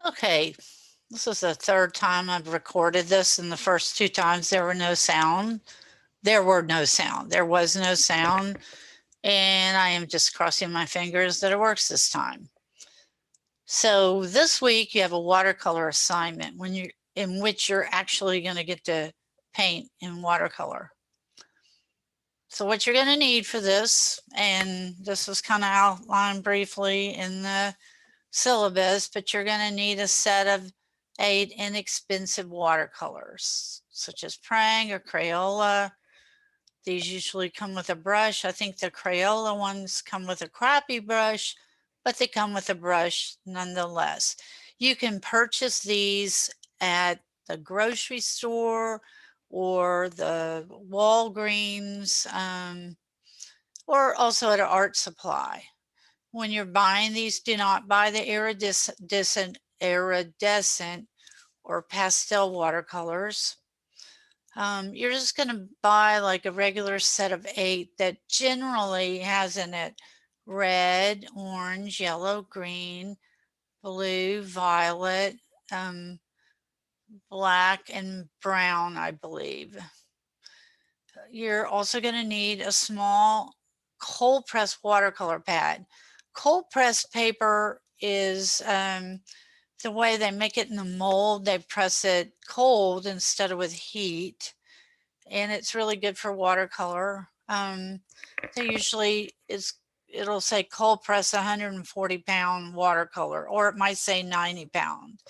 Okay, this is the third time I've recorded this, and the first two times there were no sound. There were no sound. There was no sound, and I am just crossing my fingers that it works this time. So this week you have a watercolor assignment in which you're actually going to get to paint in watercolor. So what you're going to need for this, and this was kind of outlined briefly in the syllabus, but you're going to need a set of 8 inexpensive watercolors, such as Prang or Crayola. These usually come with a brush. I think the Crayola ones come with a crappy brush, but they come with a brush nonetheless. You can purchase these at the grocery store or the Walgreens, or also at an art supply. When you're buying these, do not buy the iridescent or pastel watercolors. You're just going to buy like a regular set of 8 that generally has in it red, orange, yellow, green, blue, violet, black, and brown, I believe. You're also going to need a small cold press watercolor pad. Cold press paper is the way they make it in the mold. They press it cold instead of with heat, and it's really good for watercolor. They usually it'll say cold press 140-pound watercolor, or it might say 90-pound,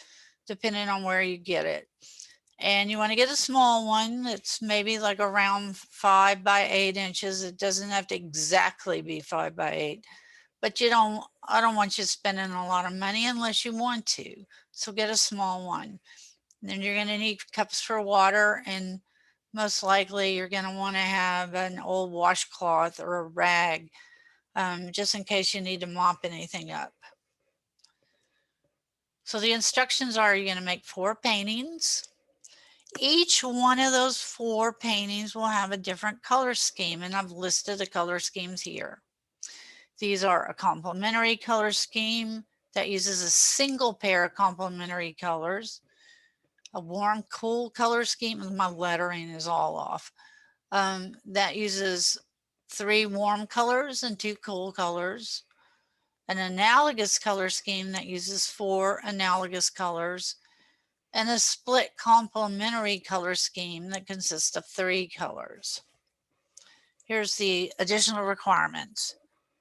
depending on where you get it. And you want to get a small one that's maybe like around 5 by 8 inches. It doesn't have to exactly be 5 by 8, but I don't want you spending a lot of money unless you want to. So get a small one. And then you're going to need cups for water, and most likely you're going to want to have an old washcloth or a rag, just in case you need to mop anything up. So the instructions are you're going to make 4 paintings. Each one of those 4 paintings will have a different color scheme, and I've listed the color schemes here. These are a complementary color scheme that uses a single pair of complementary colors, a warm, cool color scheme, and my lettering is all off, that uses 3 warm colors and 2 cool colors, an analogous color scheme that uses 4 analogous colors, and a split complementary color scheme that consists of 3 colors. Here's the additional requirements.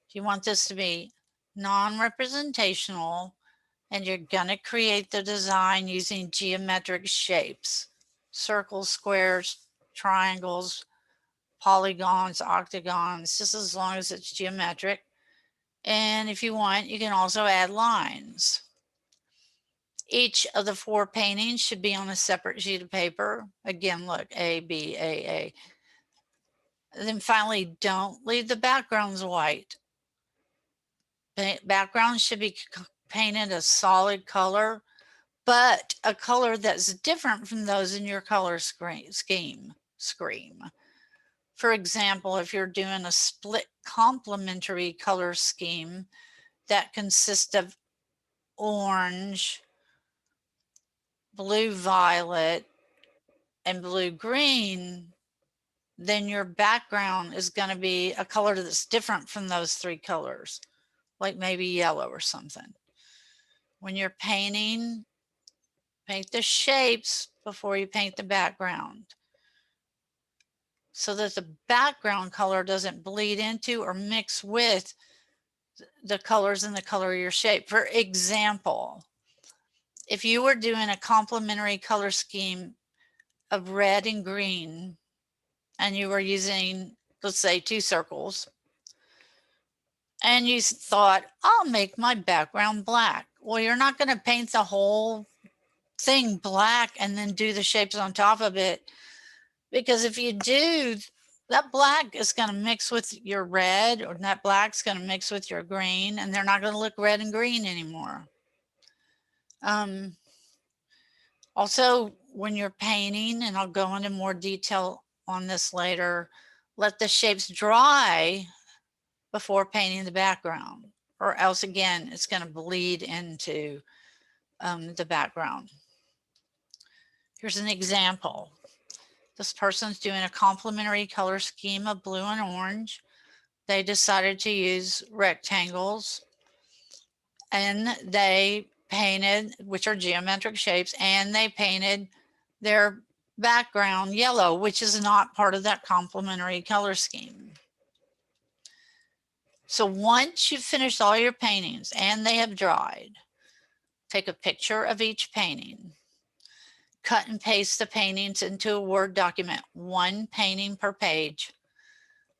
If you want this to be non-representational, and you're going to create the design using geometric shapes, circles, squares, triangles, polygons, octagons, just as long as it's geometric. And if you want, you can also add lines. Each of the 4 paintings should be on a separate sheet of paper. Again, look, A, B, A. And then finally, don't leave the backgrounds white. Backgrounds should be painted a solid color, but a color that's different from those in your color scheme. For example, if you're doing a split complementary color scheme that consists of orange, blue violet, and blue green, then your background is going to be a color that's different from those 3 colors, like maybe yellow or something. When you're painting, paint the shapes before you paint the background, so that the background color doesn't bleed into or mix with the colors in the color of your shape. For example, if you were doing a complementary color scheme of red and green, and you were using, let's say, 2 circles, and you thought, I'll make my background black. Well, you're not going to paint the whole thing black and then do the shapes on top of it, because if you do, that black is going to mix with your red, or that black's going to mix with your green, and they're not going to look red and green anymore. Also, when you're painting, and I'll go into more detail on this later, let the shapes dry before painting the background, or else again, it's going to bleed into the background. Here's an example. This person's doing a complementary color scheme of blue and orange. They decided to use rectangles, and they painted, which are geometric shapes, and they painted their background yellow, which is not part of that complementary color scheme. So once you've finished all your paintings and they have dried, take a picture of each painting, cut and paste the paintings into a Word document, one painting per page.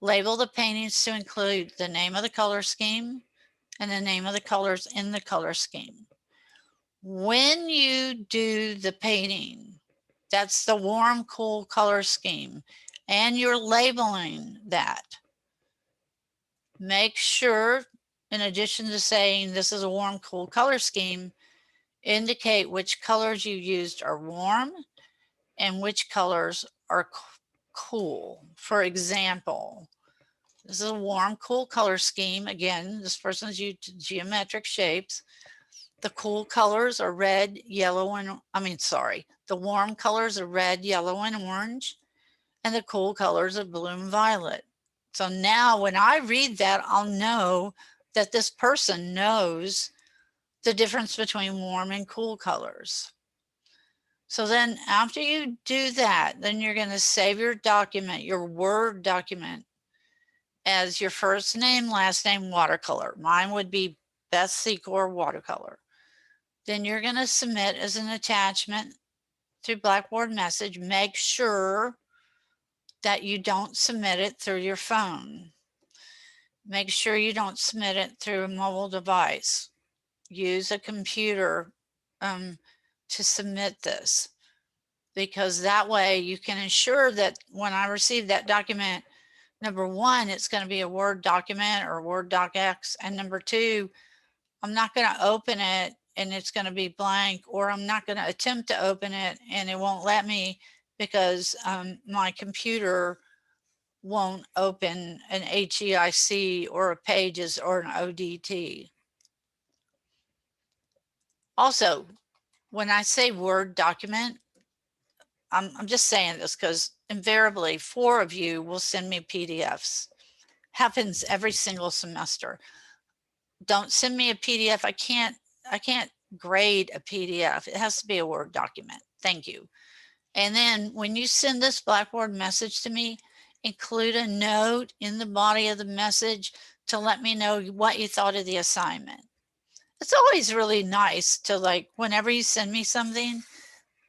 Label the paintings to include the name of the color scheme and the name of the colors in the color scheme. When you do the painting, that's the warm, cool color scheme, and you're labeling that. Make sure, in addition to saying this is a warm, cool color scheme, indicate which colors you used are warm and which colors are cool. For example, this is a warm, cool color scheme. Again, this person's used geometric shapes. The cool colors are red, yellow, and the warm colors are red, yellow, and orange, and the cool colors are blue and violet. So now when I read that, I'll know that this person knows the difference between warm and cool colors. So then after you do that, then you're going to save your document, your Word document, as your first name, last name, watercolor. Mine would be Beth Secor watercolor. Then you're going to submit as an attachment through Blackboard Message. Make sure that you don't submit it through your phone. Make sure you don't submit it through a mobile device. Use a computer to submit this, because that way you can ensure that when I receive that document, number one, it's going to be a Word document or Word docx, and number two, I'm not going to open it and it's going to be blank, or I'm not going to attempt to open it and it won't let me because my computer won't open an HEIC or a Pages or an ODT. Also, when I say Word document, I'm just saying this because invariably 4 of you will send me PDFs. Happens every single semester. Don't send me a PDF. I can't grade a PDF. It has to be a Word document. Thank you. And then when you send this Blackboard message to me, include a note in the body of the message to let me know what you thought of the assignment. It's always really nice to, like, whenever you send me something,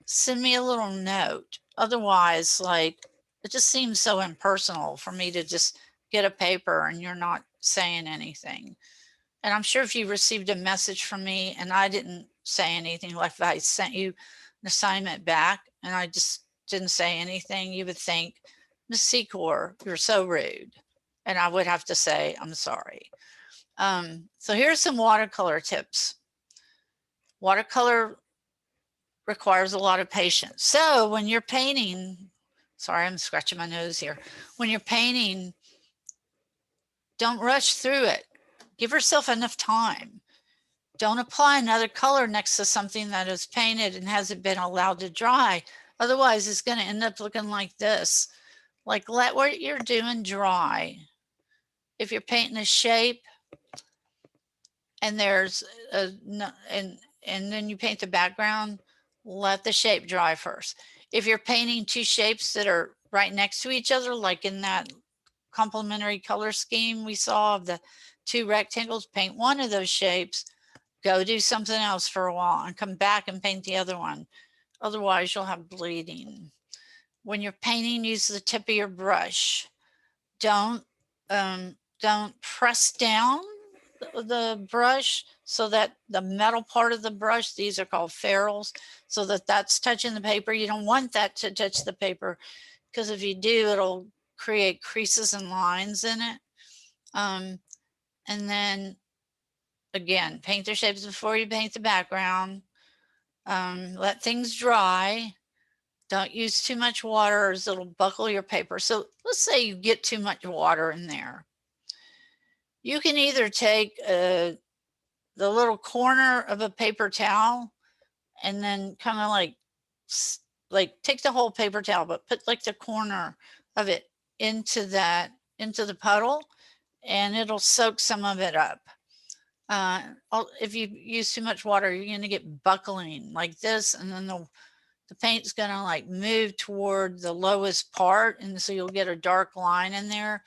send me a little note. Otherwise, like, it just seems so impersonal for me to just get a paper and you're not saying anything. And I'm sure if you received a message from me and I didn't say anything, like if I sent you an assignment back and I just didn't say anything, you would think, Ms. Secor, you're so rude. And I would have to say, I'm sorry. So here's some watercolor tips. Watercolor requires a lot of patience. So when you're painting, sorry, I'm scratching my nose here. When you're painting, don't rush through it. Give yourself enough time. Don't apply another color next to something that is painted and hasn't been allowed to dry. Otherwise, it's going to end up looking like this. Like, let what you're doing dry. If you're painting a shape and there's a, and then you paint the background, let the shape dry first. If you're painting 2 shapes that are right next to each other, like in that complementary color scheme we saw of the 2 rectangles, paint one of those shapes, go do something else for a while and come back and paint the other one. Otherwise, you'll have bleeding. When you're painting, use the tip of your brush. Don't press down the brush so that the metal part of the brush, these are called ferrules, so that that's touching the paper. You don't want that to touch the paper, because if you do, it'll create creases and lines in it. And then again, paint the shapes before you paint the background. Let things dry. Don't use too much water or it'll buckle your paper. So let's say you get too much water in there. You can either take the little corner of a paper towel and then kind of like take the whole paper towel, but put like the corner of it into the puddle, and it'll soak some of it up. If you use too much water, you're going to get buckling like this, and then the paint's going to like move toward the lowest part, and so you'll get a dark line in there.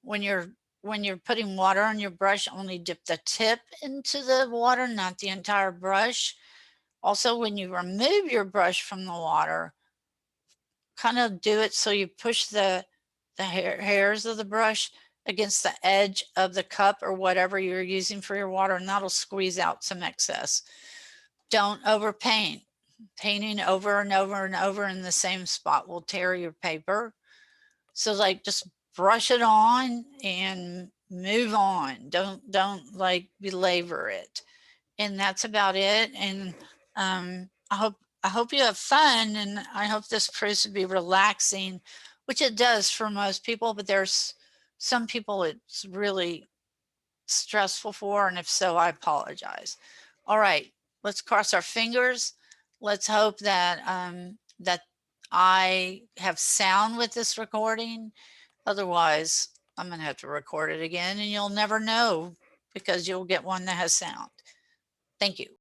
When you're putting water on your brush, only dip the tip into the water, not the entire brush. Also, when you remove your brush from the water, kind of do it so you push the hairs of the brush against the edge of the cup or whatever you're using for your water, and that'll squeeze out some excess. Don't overpaint. Painting over and over and over in the same spot will tear your paper. So like just brush it on and move on. Don't like belabor it. And that's about it. And I hope you have fun, and I hope this proves to be relaxing, which it does for most people, but there's some people it's really stressful for, and if so, I apologize. All right, let's cross our fingers. Let's hope that that I have sound with this recording. Otherwise, I'm going to have to record it again, and you'll never know because you'll get one that has sound. Thank you.